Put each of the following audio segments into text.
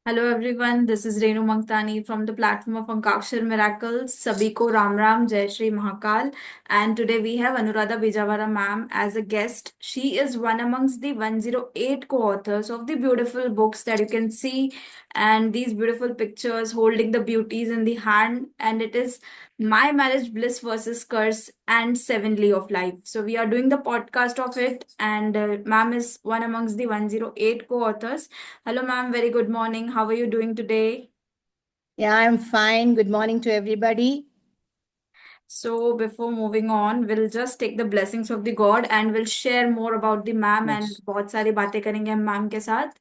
Hello everyone, this is Renu Mangtani from the platform of Ankakshar miracles. सभी को राम राम, जय Shri Mahakal. And today we have Anuradha Bijawara ma'am as a guest. She is one amongst the 108 co-authors of the beautiful books that you can see, and these beautiful pictures holding the beauties in the hand, and it is My Marriage Bliss versus Curse and Seven of Life. So we are doing the podcast of it, and ma'am is one amongst the 108 co-authors. Hello, ma'am. Very good morning. How are you doing today? Yeah, I'm fine. Good morning to everybody. So, before moving on, we'll just take the blessings of the God and we'll share more about the ma'am and Yes. बहुत सारी बातें करेंगे हम ma'am के साथ.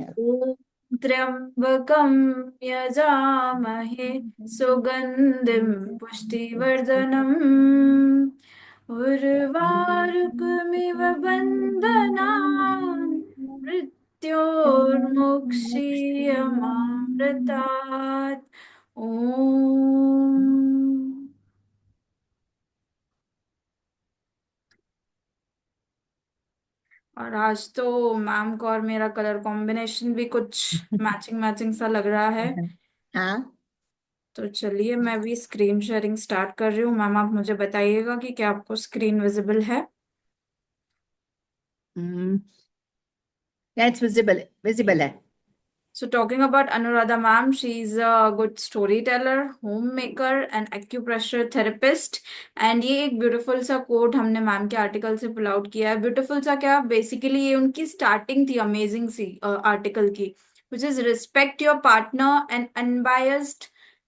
Yeah. ॐ त्र्यम्बकं यजामहे सुगन्धिं पुष्टिवर्धनम् उर्वारुकमिव बन्धनान् मृत्योर्मुक्षीयमामृतात्. ॐ. और आज तो मैम का और मेरा कलर कॉम्बिनेशन भी कुछ मैचिंग मैचिंग सा लग रहा है. हाँ. तो चलिए, मैं भी स्क्रीन शेयरिंग स्टार्ट कर रही हूँ. मैम, आप मुझे बताइएगा कि क्या आपको स्क्रीन विजिबल है. Mm. Yeah, it's visible. Visible है. So talking about Anuradha ma'am, she's a good storyteller, homemaker and acupressure therapist. And ये एक ब्यूटीफुल सा कोट हमने मैम के आर्टिकल से पुल आउट किया है. ब्यूटीफुल सा क्या, बेसिकली ये उनकी स्टार्टिंग थी अमेजिंग सी आर्टिकल की, which is respect your partner and unbiased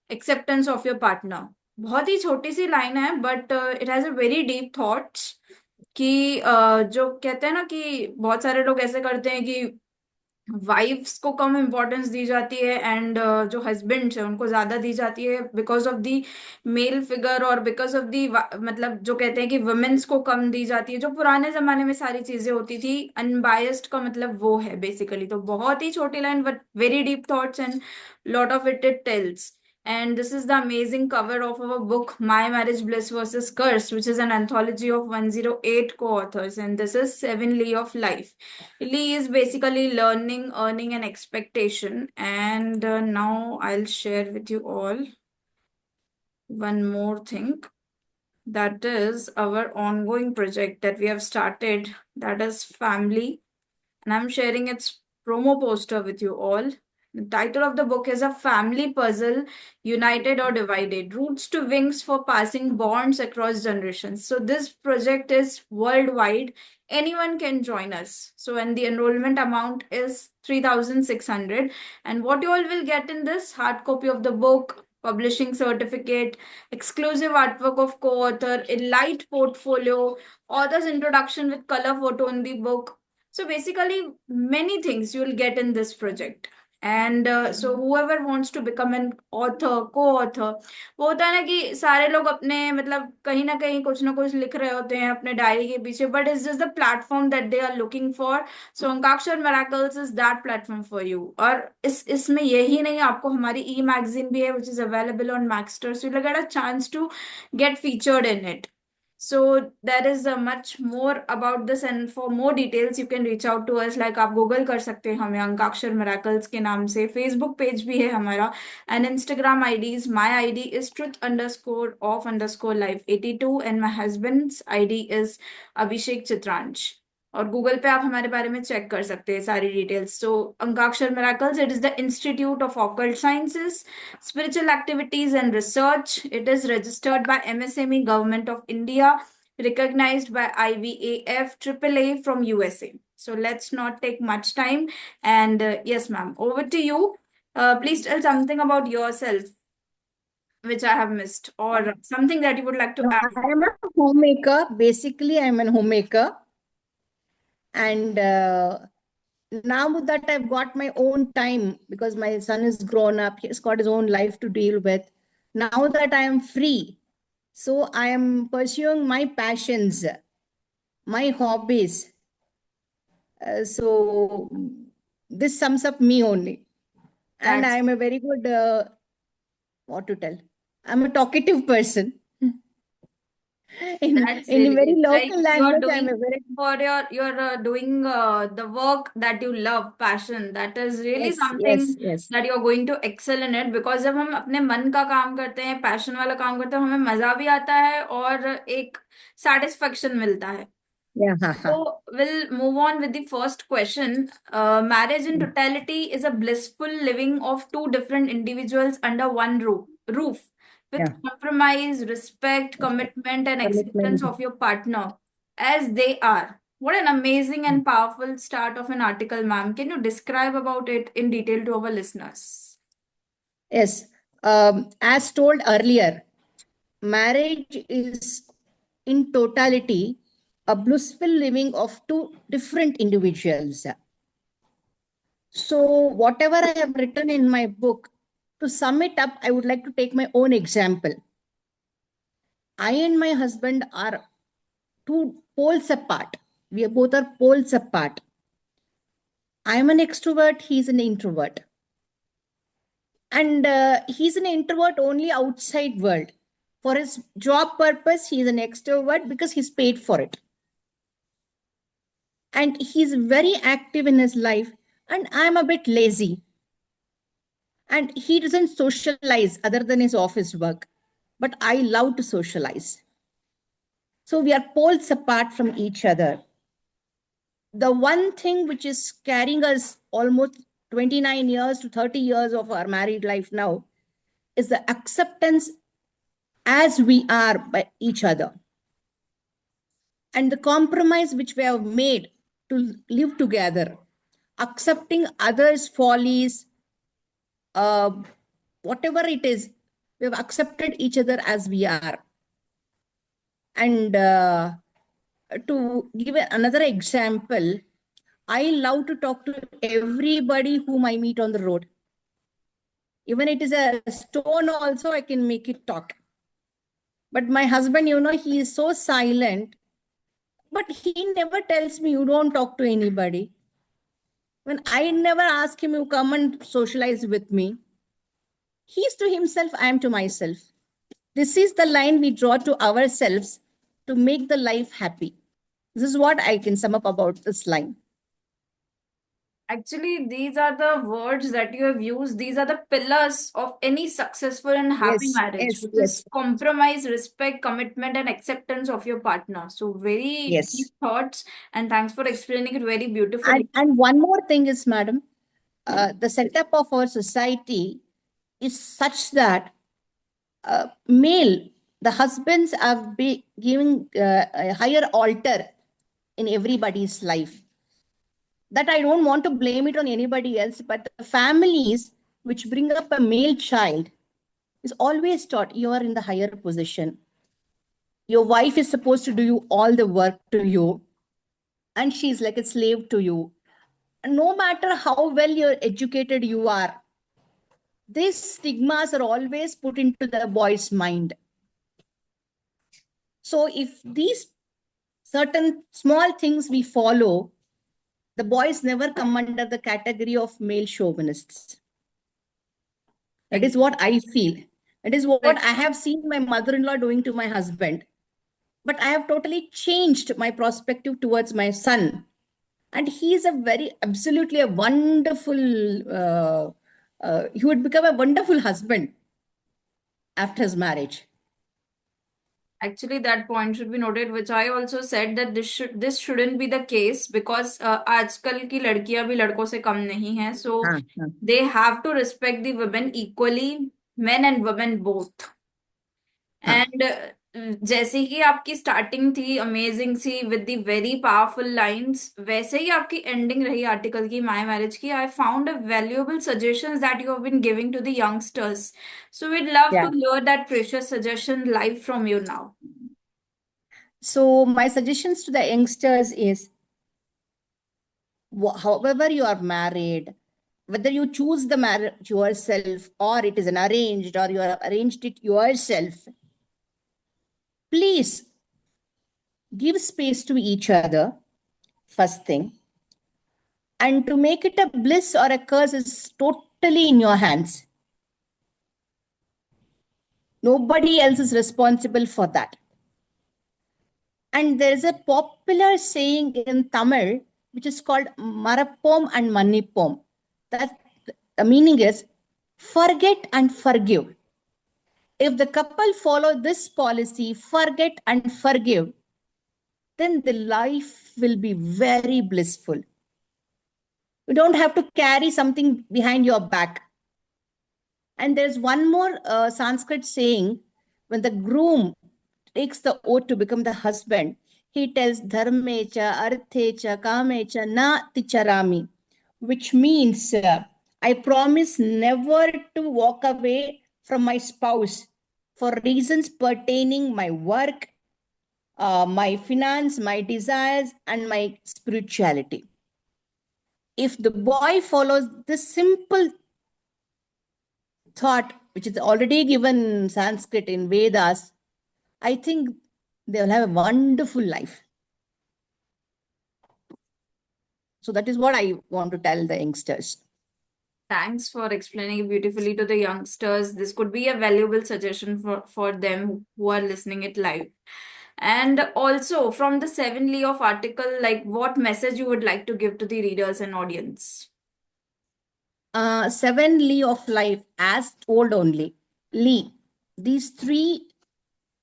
acceptance of your partner. बहुत ही छोटी सी लाइन है, but it has a very deep thoughts. कि जो कहते हैं ना कि बहुत सारे लोग ऐसे करते हैं कि वाइफ्स को कम इम्पोर्टेंस दी जाती है एंड जो हस्बैंड्स है उनको ज्यादा दी जाती है because of the male figure, और बिकॉज ऑफ दी, मतलब जो कहते हैं कि वुमेन्स को कम दी जाती है. जो पुराने जमाने में सारी चीजें होती थी, अनबायस्ड का मतलब वो है बेसिकली. तो बहुत ही छोटी line but very deep thoughts and lot of it tells. And this is the amazing cover of our book, My Marriage Bliss versus Curse, which is an anthology of 108 co-authors. And this is Seven Lee of Life. Lee is basically learning, earning, and expectation. And now I'll share with you all one more thing. That is our ongoing project that we have started. That is family, and I'm sharing its promo poster with you all. The title of the book is A Family Puzzle, United or Divided, Roots to Wings for Passing Bonds Across Generations. So, this project is worldwide. Anyone can join us. So, and the enrollment amount is 3,600. And what you all will get in this hard copy of the book, publishing certificate, exclusive artwork of co-author, a light portfolio, author's introduction with color photo in the book. So basically, many things you will get in this project. And so whoever wants to become an author, co-author, वो होता है ना कि सारे लोग अपने मतलब कहीं ना कुछ लिख रहे होते हैं अपने डायरी के पीछे, but it's just the platform that they are looking for. So Ankakshar miracles is that platform for you. और इसमें यही नहीं, आपको हमारी ई मैगजीन भी है, which is available on Magzter. So you get a chance to get featured in it. So there is much more about this, and for more details you can reach out to us. Like आप Google कर सकते हैं हमें अंकाक्षर miracles के नाम से. Facebook page भी है हमारा, and Instagram IDs. My ID is truth_of_life82 and my husband's ID is Abhishek Chitransh. और गूगल पे आप हमारे बारे में चेक कर सकते हैं सारी डिटेल्स. तो Ankakshar miracles, it is the institute of occult sciences, spiritual activities and research. It is registered by MSME Government of India, recognized by IVAF AAA from USA. So let's not take much time. And yes, ma'am, over to you. Please tell something about yourself which I have missed, or something that you would like to No, add. I am a homemaker. Basically, I'm a homemaker. And now that I've got my own time because my son is grown up, he's got his own life to deal with. Now that I am free, so I am pursuing my passions, my hobbies. So this sums up me only. And I That's am a very good, what to tell? I'm a talkative person. That's In a really very great. Like local you're language, I'm a doing very, for you're doing the work that you love, passion. That is really yes, yes, something yes. that you're going to excel in it, because जब हम अपने मन का काम करते हैं, passion वाला काम करते हैं, हमें मजा भी आता है और एक सेटिस्फेक्शन मिलता है. Yeah, ha. So we'll move on with the first question. Marriage in totality is a blissful living of two different individuals under one roof with Yeah, compromise, respect, commitment, and acceptance commitment. of your partner as they are. What an amazing and powerful start of an article, ma'am. Can you describe about it in detail to our listeners? Yes. As told earlier, marriage is in totality a blissful living of two different individuals. So, whatever I have written in my book, to sum it up, I would like to take my own example. I and my husband are two poles apart. We are both are poles apart. I'm an extrovert, he's an introvert. And he's an introvert only outside world. For his job purpose, he's an extrovert because he's paid for it. And he's very active in his life, and I'm a bit lazy. And he doesn't socialize other than his office work, but I love to socialize. So we are poles apart from each other. The one thing which is carrying us almost 29 years to 30 years of our married life now is the acceptance as we are by each other, and the compromise which we have made to live together, accepting others' follies, uh, whatever it is, we have accepted each other as we are. And to give another example, I love to talk to everybody whom I meet on the road. Even it is a stone also, I can make it talk. But my husband, he is so silent, but he never tells me you don't talk to anybody. When I never ask him to come and socialize with me, he's to himself, I am to myself. This is the line we draw to ourselves to make the life happy. This is what I can sum up about this line. Actually, these are the words that you have used. These are the pillars of any successful and happy Yes, marriage, yes, which yes, is compromise, respect, commitment, and acceptance of your partner. So, very deep yes. thoughts, and thanks for explaining it very beautifully. And one more thing is, madam, the setup of our society is such that male, the husbands are giving a higher altar in everybody's life. That I don't want to blame it on anybody else, but the families which bring up a male child is always taught you are in the higher position. Your wife is supposed to do you all the work to you, and she's like a slave to you. And no matter how well you're educated you are, these stigmas are always put into the boy's mind. So if these certain small things we follow, the boys never come under the category of male chauvinists. That is what I feel. That is what I have seen my mother-in-law doing to my husband. But I have totally changed my perspective towards my son. And he is a very, absolutely a wonderful, he would become a wonderful husband after his marriage. Actually, that point should be noted, which I also said that this shouldn't be the case, because आजकल की लड़कियां भी लड़कों से कम नहीं है. So हाँ, हाँ. they have to respect the women equally, men and women both. हाँ. एंड जैसे कि आपकी स्टार्टिंग थी amazing see with the very powerful lines, वैसे ही आपकी एंडिंग रही आर्टिकल की, माय मैरिज की. I found a valuable suggestions that you have been giving to the youngsters. So we'd love Yeah. To hear that precious suggestion live from you now. So my suggestions to the youngsters is, however you are married, whether you choose the marriage yourself or it is an arranged or you have arranged it yourself, please give space to each other, first thing. And to make it a bliss or a curse is totally in your hands. Nobody else is responsible for that. And there is a popular saying in Tamil, which is called Marappom and Mannipom. That the meaning is forget and forgive. If the couple follow this policy, forget and forgive, then the life will be very blissful. You don't have to carry something behind your back. And there's one more Sanskrit saying, when the groom takes the oath to become the husband, he tells dharmecha, arthecha, kamecha, na ticharami, which means I promise never to walk away from my spouse for reasons pertaining my work, my finance, my desires, and my spirituality. If the boy follows this simple thought, which is already given in Sanskrit in Vedas, I think they'll have a wonderful life. So that is what I want to tell the youngsters. Thanks for explaining beautifully to the youngsters. This could be a valuable suggestion for them who are listening it live. And also from the 7 Lee of article, like what message you would like to give to the readers and audience? 7 Lee of life, as told only. Lee, these three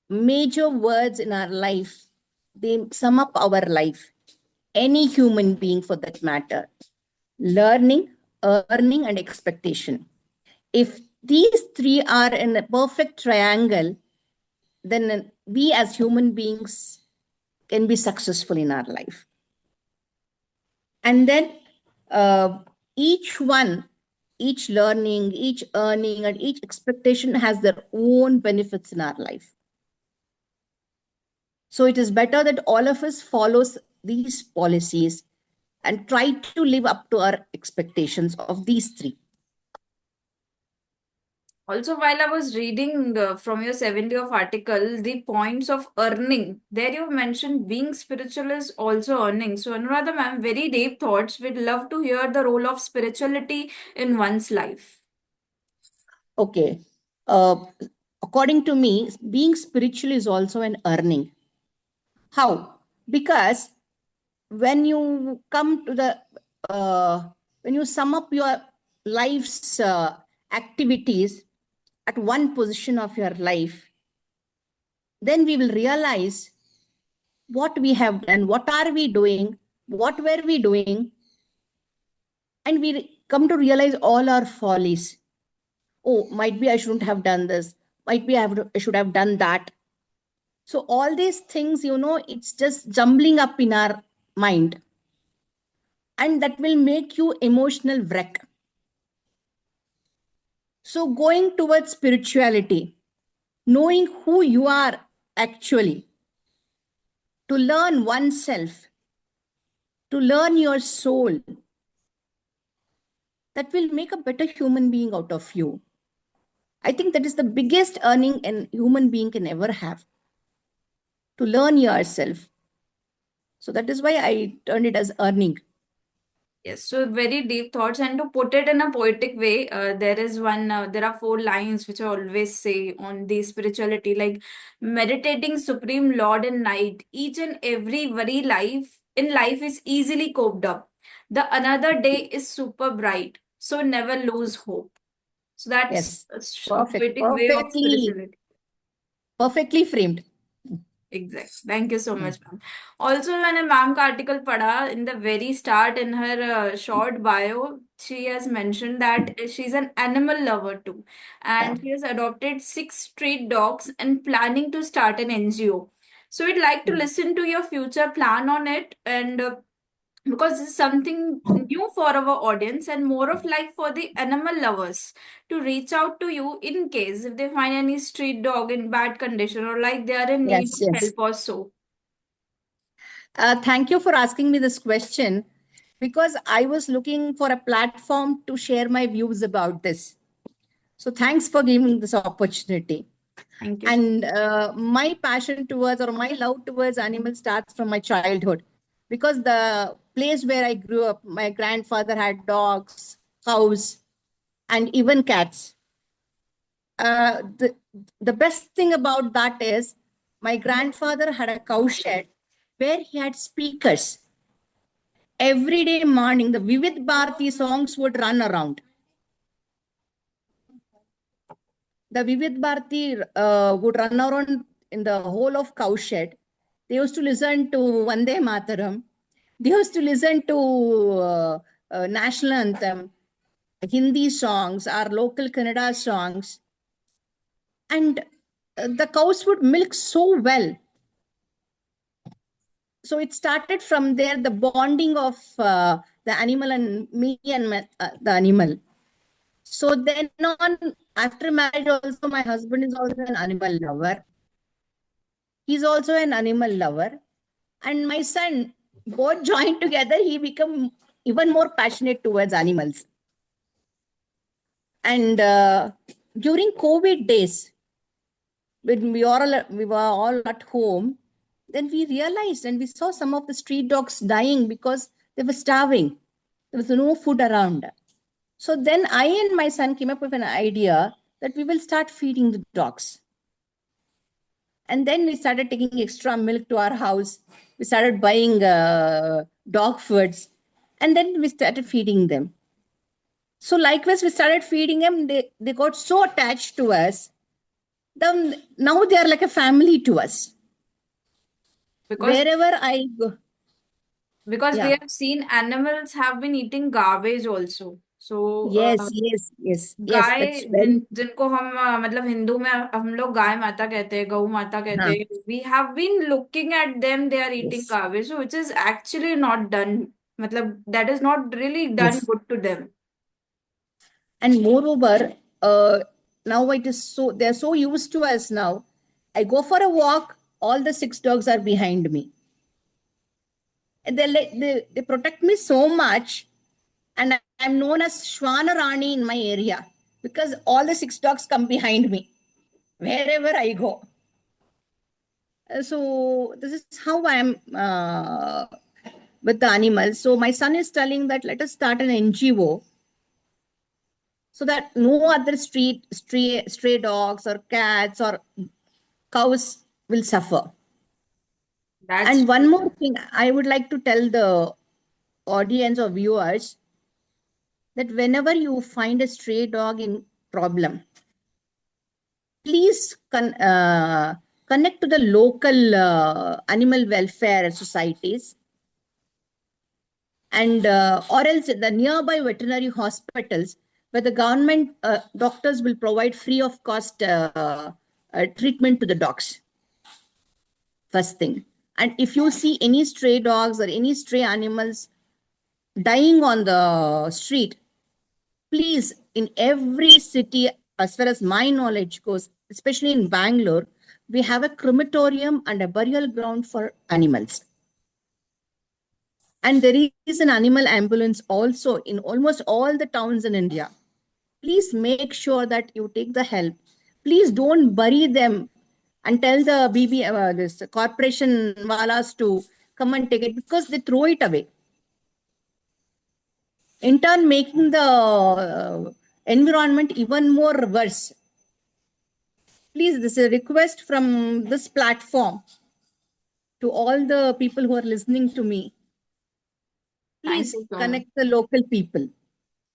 major words in our life, they sum up our life. Any human being for that matter. Learning, earning, and expectation. If these three are in a perfect triangle, then we as human beings can be successful in our life. And then each one, each learning, each earning, and each expectation has their own benefits in our life. So it is better that all of us follows these policies and try to live up to our expectations of these three. Also, while I was reading from your 7 Lee of article, the points of earning, there you mentioned being spiritual is also earning. So, Anuradha ma'am, very deep thoughts. We'd love to hear the role of spirituality in one's life. Okay. According to me, being spiritual is also an earning. How? Because when you come to the, when you sum up your life's activities at one position of your life, then we will realize what we have done, what are we doing, what were we doing, and we come to realize all our follies. Oh, might be I shouldn't have done this, might be I should have done that. So all these things, it's just jumbling up in our mind, and that will make you emotional wreck. So going towards spirituality, knowing who you are actually, to learn oneself, to learn your soul, that will make a better human being out of you. I think that is the biggest earning a human being can ever have, to learn yourself. So that is why I turned it as earning. Yes, so very deep thoughts, and to put it in a poetic way, there are 4 lines which I always say on the spirituality, like meditating Supreme Lord in night, each and every worry life in life is easily coped up. The another day is super bright, so never lose hope. So that's Yes, a perfect, poetic way of spirituality. perfectly framed. Exact. Thank you so Mm. much, ma'am. Also, when a ma'am ka article pada in the very start in her short bio, she has mentioned that she's an animal lover too, Yeah. and she has adopted 6 street dogs and planning to start an NGO. So, we'd like to Mm. listen to your future plan on it, and because this is something new for our audience and more of like for the animal lovers to reach out to you in case if they find any street dog in bad condition or like they are in need Yes, of yes. help or so. Thank you for asking me this question, because I was looking for a platform to share my views about this. So thanks for giving this opportunity. Thank you. And my passion towards, or my love towards animals starts from my childhood, because the place where I grew up, my grandfather had dogs, cows, and even cats. Uh, the, the best thing about that is my grandfather had a cow shed where he had speakers. Every day morning, the Vivid Bharati songs would run around. The Vivid Bharati would run around in the whole of Cowshed. They used to listen to Vande Mataram. They used to listen to national anthem, Hindi songs, our local Kannada songs. And the cows would milk so well. So it started from there, the bonding of the animal and me and the animal. So then on, after marriage also, my husband is also an animal lover. He's also an animal lover. And my son, both joined together, he become even more passionate towards animals. And during COVID days, when we were all at home, then we realized and we saw some of the street dogs dying because they were starving. There was no food around. So then I and my son came up with an idea that we will start feeding the dogs. And then we started taking extra milk to our house. We started buying dog foods. And then we started feeding them. So likewise, we started feeding them. They got so attached to us. Now they are like a family to us. Because Wherever I go, we yeah. have seen animals have been eating garbage also. So Yes, yes, yes, yes. Guy That's very, जिनको हम मतलब हिंदू में हम लोग गाय माता कहते हैं, गौ माता कहते huh, हैं. We have been looking at them, they are eating yes, garbage, so which is actually not done. मतलब that is not really done yes. Good to them. And moreover, now it is so, they're so used to us now. I go for a walk, all the six dogs are behind me. And they protect me so much. And I'm known as Shwana Rani in my area because all the six dogs come behind me wherever I go. So this is how I am with the animals. So my son is telling that let us start an NGO so that no other stray dogs or cats or cows will suffer. That's And one more thing I would like to tell the audience or viewers that whenever you find a stray dog in problem, please connect to the local animal welfare societies and or else the nearby veterinary hospitals where the government doctors will provide free of cost treatment to the dogs. First thing. And if you see any stray dogs or any stray animals dying on the street, please, in every city, as far as my knowledge goes, especially in Bangalore, we have a crematorium and a burial ground for animals. And there is an animal ambulance also in almost all the towns in India. Please make sure that you take the help. Please don't bury them and tell the this corporation walas to come and take it because they throw it away. In turn, making the environment even more worse. Please, this is a request from this platform to all the people who are listening to me. thank Please you so much. connect the local people.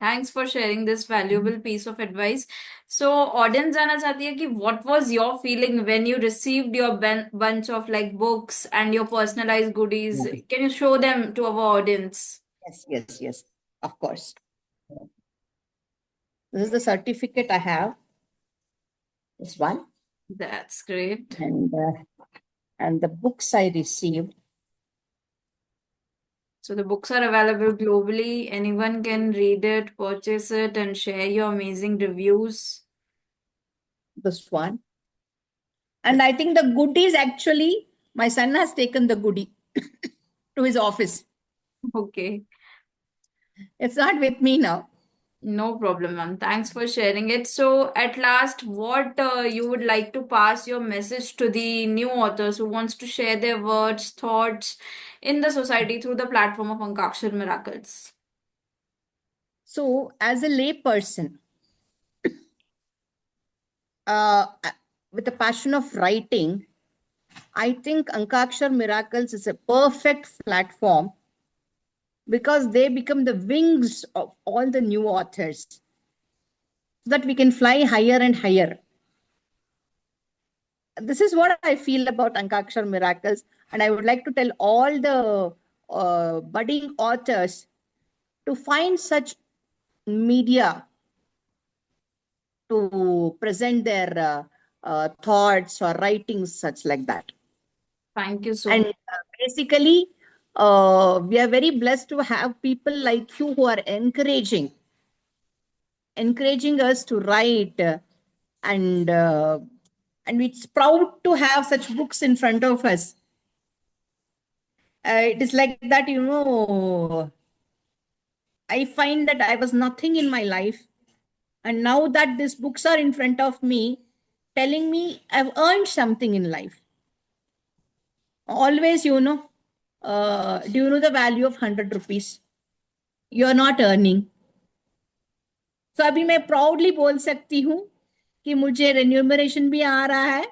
Thanks for sharing this valuable piece of advice. So audience जानना चाहती है कि what was your feeling when you received your bunch of like books and your personalized goodies? Yeah. Can you show them to our audience? Yes, yes, yes, of course. This is the certificate I have. This one. That's great. And the books I received. So the books are available globally. Anyone can read it, purchase it, and share your amazing reviews. This one. And I think the goodies actually, my son has taken the goodie to his office. Okay. It's not with me now. No problem, ma'am. Thanks for sharing it. So, at last, what you would like to pass your message to the new authors who wants to share their words, thoughts in the society through the platform of Ankakshar Miracles? So, as a lay person, uh, with the passion of writing, I think Ankakshar Miracles is a perfect platform because they become the wings of all the new authors so that we can fly higher and higher. This is what I feel about Ankakshar Miracles. And I would like to tell all the budding authors to find such media to present their thoughts or writings, such like that. Thank you so And much. basically, we are very blessed to have people like you who are encouraging us to write, and and it's proud to have such books in front of us. It is like that, you know. I find that I was nothing in my life, and now that these books are in front of me, telling me I've earned something in life. Always, you know, do you know the value of 100 rupees? You are not earning. So अभी मैं proudly बोल सकती हूँ कि मुझे remuneration भी आ रहा है.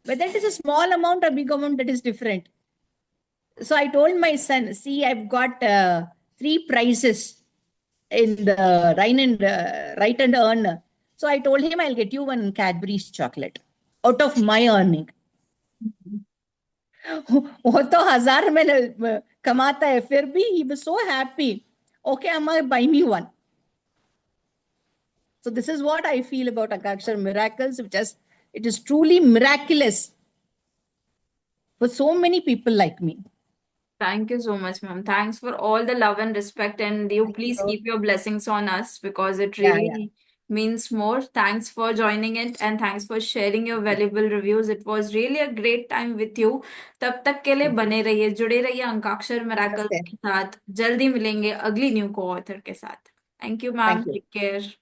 Whether it is a small amount or big amount, that is different. So I told my son, see, I've got 3 prizes in the Write and Earn. So I told him I'll get you one Cadbury's chocolate out of my earning. वो तो 1,000 में कमाता है, फिर भी he was so happy. Okay, Amma, buy me one. So this is what I feel about Akakshar Miracles, which is, it is truly miraculous for so many people like me. Thank you so much, ma'am. Thanks for all the love and respect, and you Thank please you. keep your blessings on us because it Yeah, yeah. really means more. Thanks for joining it and thanks for sharing your valuable reviews. It was really a great time with you. तब तक के लिए बने रहिए, जुड़े रहिए अंकाक्षर Namaste. Miracles के साथ. जल्दी मिलेंगे अगली न्यू को ऑथर के साथ. Thank you ma'am. Thank you. Take care.